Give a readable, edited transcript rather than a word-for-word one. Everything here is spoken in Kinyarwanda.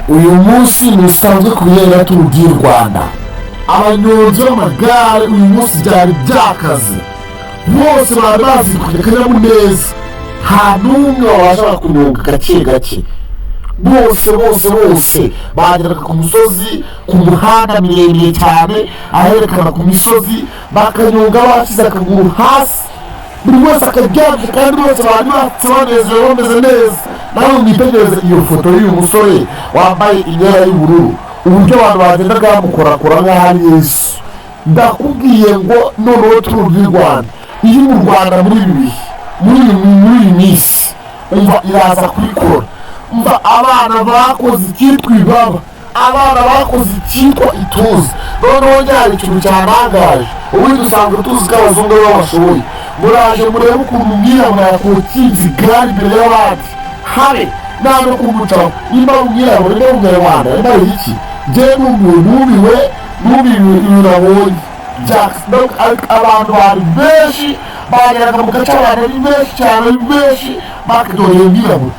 uyu munsi ntusanzwe kubera turu di Rwanda. Abanyonzi b'amagare uyu munsi byari byakaze, bose bari bazi kujya akanyamuneza, nta n'umwe wabashaga kunyonga gake gake. Bose bageraga ku musozi, ku muhanda miremire cyane aherekana ku misozi, bakanyonga bashyize akaguru hasi, buri wese akaryamye kandi bose bari banezerewe bameze neza. Nawe mwitegereze iyo foto y'uyu musore wambaye imyenda y'ubururu, uburyo abantu bagendaga bamukorakora nk'aho ari Yesu. Ndakubwiye ngo noneho turu di Rwanda iri mu Rwanda muri ibi bihe, muri iyi minsi, umva iraza kubikora. Umva abana bakoze icyitwa ibaba, abana bakoze icyitwa ituze. Noneho nyari ikintu cyantangaje, ubundi dusanzwe tuzi ko abazungu aribo bashoboye. Muraje murebe ukuntu umwirabura yakokinze igare imbere y'abandi, habe nta no kumucaho. Nimba ari umwirabura, nimba ari umunyarwanda, nimba ari iki, njyewe numiwe ibintu nabonye. Abantu bari benshi bageraga mu gace, abantu ari benshi cyane, ari benshi. Mark dore iyo mwirabura